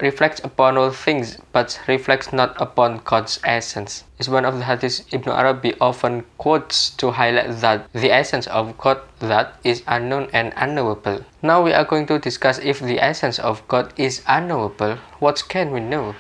reflects upon all things, but reflects not upon God's essence. Is one of the hadiths Ibn Arabi often quotes to highlight that the essence of God, that is unknown and unknowable. Now we are going to discuss if the essence of God is unknowable, what can we know?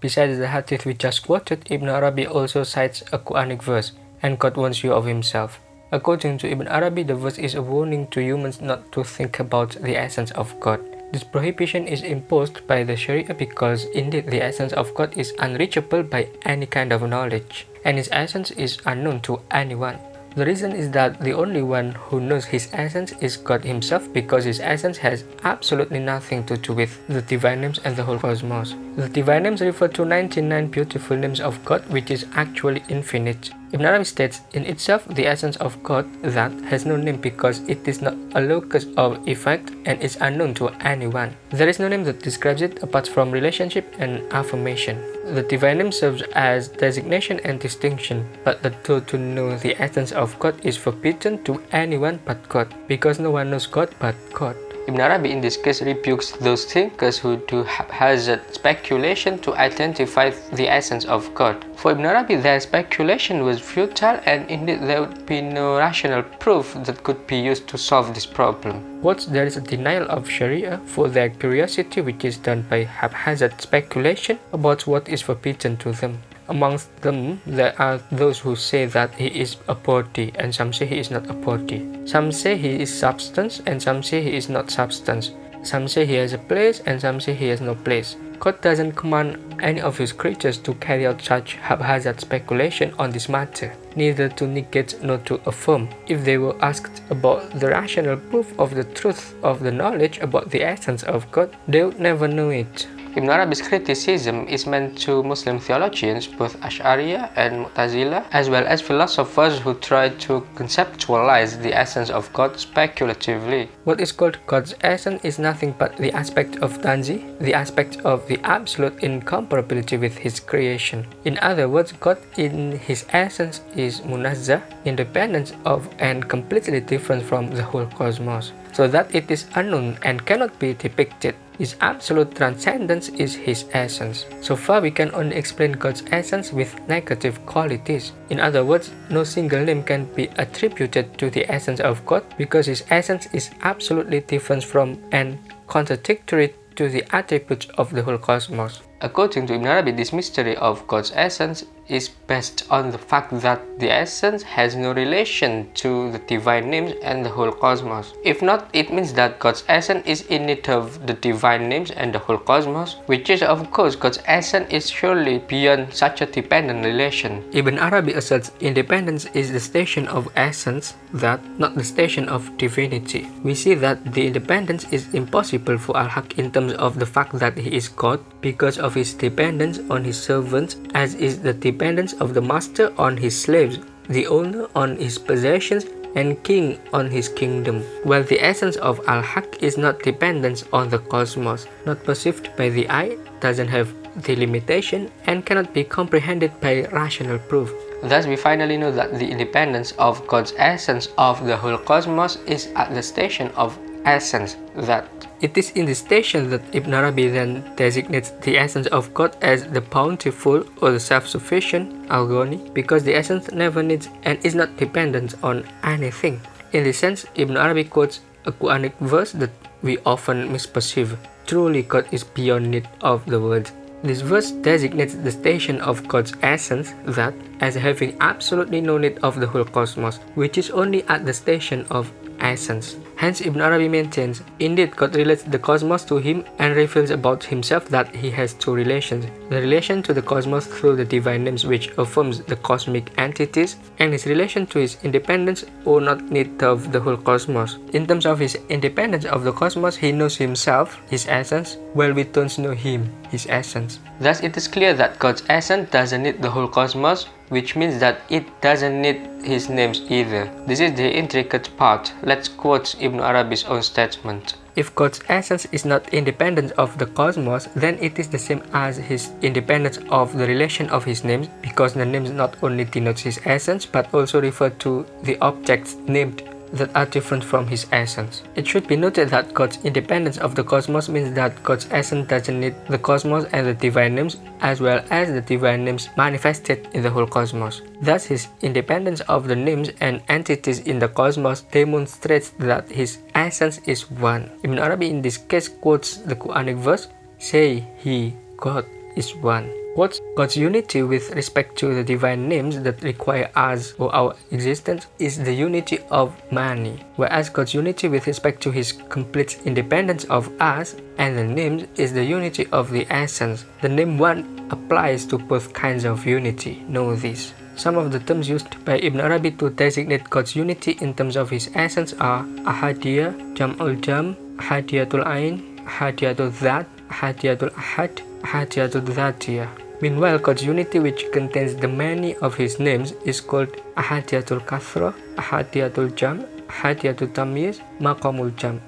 Besides the hadith we just quoted, Ibn Arabi also cites a Quranic verse, and God warns you of himself. According to Ibn Arabi, the verse is a warning to humans not to think about the essence of God. This prohibition is imposed by the Sharia because indeed the essence of God is unreachable by any kind of knowledge, and his essence is unknown to anyone. The reason is that the only one who knows his essence is God himself, because his essence has absolutely nothing to do with the divine names and the whole cosmos. The divine names refer to 99 beautiful names of God, which is actually infinite. Ibn Arabi states, in itself, the essence of God, that, has no name because it is not a locus of effect and is unknown to anyone. There is no name that describes it apart from relationship and affirmation. The divine name serves as designation and distinction, but the tool to know the essence of God is forbidden to anyone but God, because no one knows God but God. Ibn Arabi in this case rebukes those thinkers who do haphazard speculation to identify the essence of God. For Ibn Arabi, their speculation was futile, and indeed there would be no rational proof that could be used to solve this problem. What there is a denial of Sharia for their curiosity, which is done by haphazard speculation about what is forbidden to them. Amongst them, there are those who say that he is a body, and some say he is not a body. Some say he is substance, and some say he is not substance. Some say he has a place, and some say he has no place. God doesn't command any of his creatures to carry out such haphazard speculation on this matter, neither to negate nor to affirm. If they were asked about the rational proof of the truth of the knowledge about the essence of God, they would never know it. Ibn Arabi's criticism is meant to Muslim theologians, both Ash'ariyah and Mu'tazila, as well as philosophers who try to conceptualize the essence of God speculatively. What is called God's essence is nothing but the aspect of tanzi, the aspect of the absolute incomparability with his creation. In other words, God in his essence is munazzah, independent of and completely different from the whole cosmos, so that it is unknown and cannot be depicted. His absolute transcendence is his essence. So far we can only explain God's essence with negative qualities. In other words, no single name can be attributed to the essence of God, because his essence is absolutely different from and contradictory to the attributes of the whole cosmos. According to Ibn Arabi, this mystery of God's essence is based on the fact that the essence has no relation to the divine names and the whole cosmos. If not, it means that God's essence is in need of the divine names and the whole cosmos, which is of course God's essence is surely beyond such a dependent relation. Ibn Arabi asserts independence is the station of essence, that, not the station of divinity. We see that the independence is impossible for al-Haq in terms of the fact that he is God, because of his dependence on his servants, as is the dependence of the master on his slaves, the owner on his possessions, and king on his kingdom. While the essence of al-Haq is not dependence on the cosmos, not perceived by the eye, doesn't have the limitation, and cannot be comprehended by rational proof. Thus we finally know that the independence of God's essence of the whole cosmos is at the station of essence, that. It is in this station that Ibn Arabi then designates the essence of God as the bountiful or the self-sufficient, al-Ghani, because the essence never needs and is not dependent on anything. In this sense, Ibn Arabi quotes a Quranic verse that we often misperceive. Truly God is beyond need of the world. This verse designates the station of God's essence, that, as having absolutely no need of the whole cosmos, which is only at the station of essence. Hence Ibn Arabi maintains, indeed God relates the cosmos to him and reveals about himself that he has two relations. The relation to the cosmos through the divine names, which affirms the cosmic entities, and his relation to his independence or not need of the whole cosmos. In terms of his independence of the cosmos, he knows himself, his essence, while we don't know him, his essence. Thus it is clear that God's essence doesn't need the whole cosmos, which means that it doesn't need his names either. This is the intricate part. Let's quote Ibn Arabi's own statement. If God's essence is not independent of the cosmos, then it is the same as his independence of the relation of his names, because the names not only denotes his essence but also refer to the objects named that are different from his essence. It should be noted that God's independence of the cosmos means that God's essence doesn't need the cosmos and the divine names as well as the divine names manifested in the whole cosmos. Thus, his independence of the names and entities in the cosmos demonstrates that his essence is one. Ibn Arabi in this case quotes the Quranic verse, "Say he, God, is one." Quotes, God's unity with respect to the divine names that require us or our existence is the unity of many, whereas God's unity with respect to his complete independence of us and the names is the unity of the essence. The name one applies to both kinds of unity. Know this. Some of the terms used by Ibn Arabi to designate God's unity in terms of his essence are ahadiyah, jam'ul jam, ahadiyatul ain, ahadiyatul dhat, ahadiyatul ahad, ahadiyatul dhatiyah. Meanwhile, God's unity, which contains the many of his names, is called ahadiyatul kathra, ahadiyatul jam, ahadiyatul tamyiz, maqamul jam.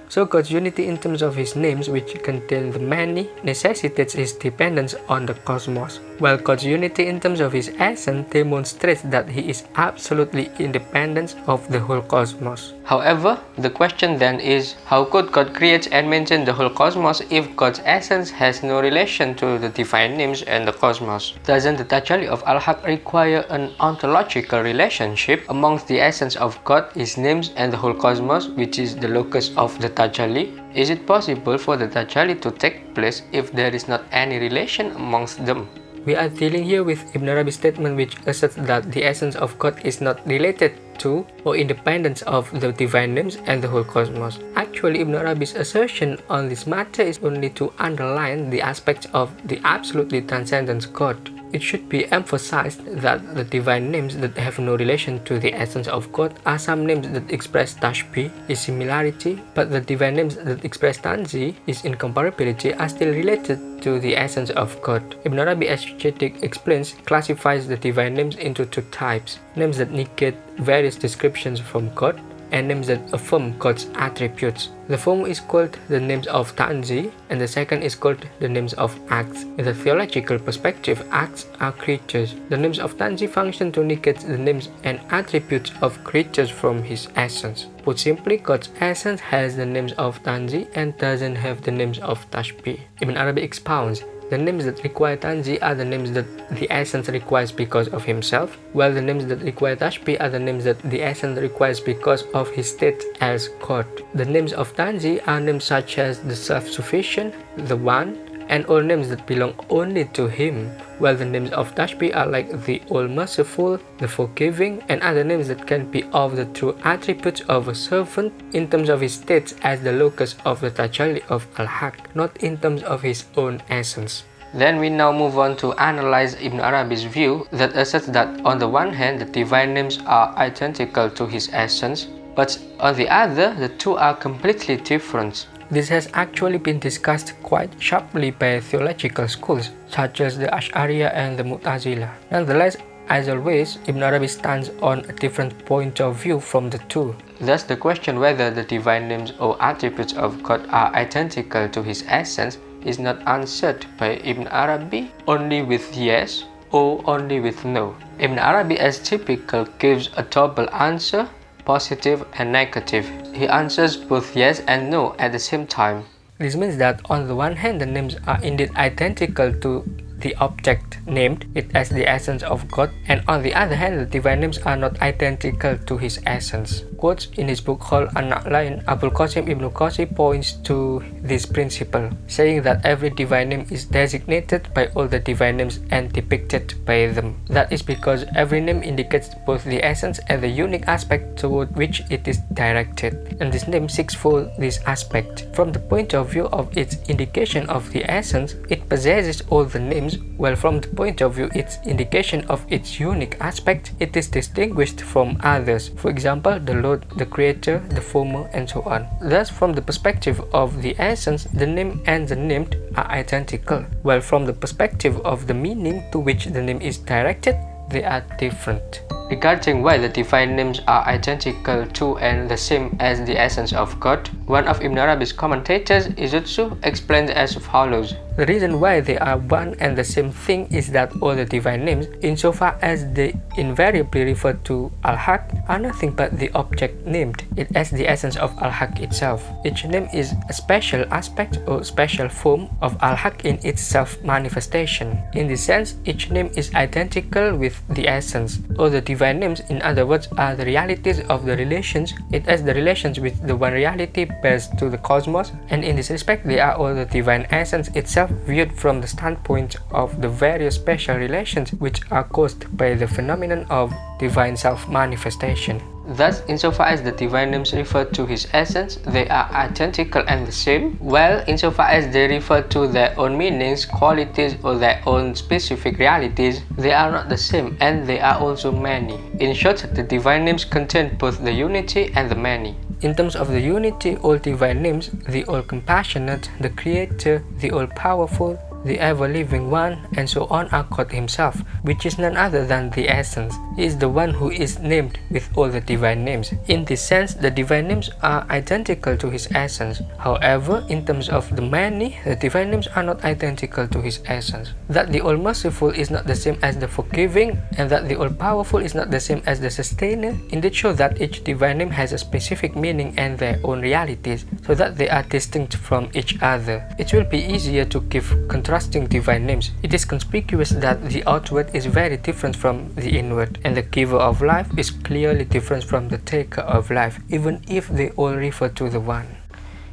So God's unity in terms of his names, which contain the many, necessitates his dependence on the cosmos, while God's unity in terms of his essence demonstrates that he is absolutely independent of the whole cosmos. However, the question then is, how could God create and maintain the whole cosmos if God's essence has no relation to the divine names and the cosmos? Doesn't the tajalli of al-Haq require an ontological relationship amongst the essence of God, his names, and the whole cosmos, which is the locus of the tajalli? Is it possible for the tajalli to take place if there is not any relation amongst them? We are dealing here with Ibn Arabi's statement which asserts that the essence of God is not related to or independent of the divine names and the whole cosmos. Actually, Ibn Arabi's assertion on this matter is only to underline the aspect of the absolutely transcendent God. It should be emphasized that the divine names that have no relation to the essence of God are some names that express tashbih, is similarity, but the divine names that express tanzih, is incomparability, are still related to the essence of God. Ibn Arabi, as Sheikh explains, classifies the divine names into two types: names that negate various descriptions from God, and names that affirm God's attributes. The former is called the names of tanzih, and the second is called the names of acts. In the theological perspective, acts are creatures. The names of tanzih function to negate the names and attributes of creatures from his essence. Put simply, God's essence has the names of tanzih and doesn't have the names of tashbih. Ibn Arabi expounds, the names that require tanzih are the names that the essence requires because of himself, while the names that require tashbih are the names that the essence requires because of his state as God. The names of tanzih are names such as the self-sufficient, the one, and all names that belong only to him, while the names of tashbih are like the all-merciful, the forgiving, and other names that can be of the true attributes of a servant in terms of his states as the locus of the tajalli of al-Haq, not in terms of his own essence. Then we now move on to analyze Ibn Arabi's view that asserts that on the one hand the divine names are identical to his essence, but on the other the two are completely different. This has actually been discussed quite sharply by theological schools such as the Ash'ariyah and the Mu'tazilah. Nonetheless, as always, Ibn Arabi stands on a different point of view from the two. Thus, the question whether the divine names or attributes of God are identical to his essence is not answered by Ibn Arabi only with yes or only with no. Ibn Arabi, as typical, gives a double answer, positive and negative. He answers both yes and no at the same time. This means that on the one hand the names are indeed identical to the object named it as the essence of God, and on the other hand the divine names are not identical to his essence. Quotes in his book called Annotated, Abul Qasim Ibn Qasi points to this principle, saying that every divine name is designated by all the divine names and depicted by them. That is because every name indicates both the essence and the unique aspect toward which it is directed, and this name seeks for this aspect. From the point of view of its indication of the essence, it possesses all the names, while from the point of view its indication of its unique aspect, it is distinguished from others. For example, the Lord, the Creator, the Former, and so on. Thus, from the perspective of the essence, the name and the named are identical, while from the perspective of the meaning to which the name is directed, they are different. Regarding why the divine names are identical to and the same as the essence of God, one of Ibn Arabi's commentators, Izutsu, explains as follows. The reason why they are one and the same thing is that all the divine names, insofar as they invariably refer to al-Haq, are nothing but the object named, it as the essence of al-Haq itself. Each name is a special aspect or special form of al-Haq in its self-manifestation. In this sense, each name is identical with the essence. All the divine names, in other words, are the realities of the relations, it as the relations with the one reality bears to the cosmos, and in this respect they are all the divine essence itself viewed from the standpoint of the various special relations which are caused by the phenomenon of divine self-manifestation. Thus, insofar as the divine names refer to his essence, they are identical and the same, while insofar as they refer to their own meanings, qualities, or their own specific realities, they are not the same and they are also many. In short, the divine names contain both the unity and the many. In terms of the unity, all divine names, the all-compassionate, the creator, the all-powerful, the ever-living one, and so on are God himself, which is none other than the essence. He is the one who is named with all the divine names. In this sense, the divine names are identical to his essence. However, in terms of the many, the divine names are not identical to his essence. That the all-merciful is not the same as the forgiving, and that the all-powerful is not the same as the sustainer, indeed show that each divine name has a specific meaning and their own realities, so that they are distinct from each other. It will be easier to give contrasting divine names. It is conspicuous that the outward is very different from the inward, and the giver of life is clearly different from the taker of life, even if they all refer to the one.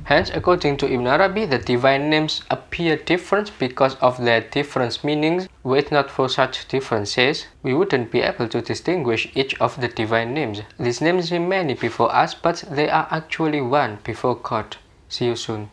Hence, according to Ibn Arabi, the divine names appear different because of their different meanings. Were it not for such differences, we wouldn't be able to distinguish each of the divine names. These names seem many before us, but they are actually one before God. See you soon.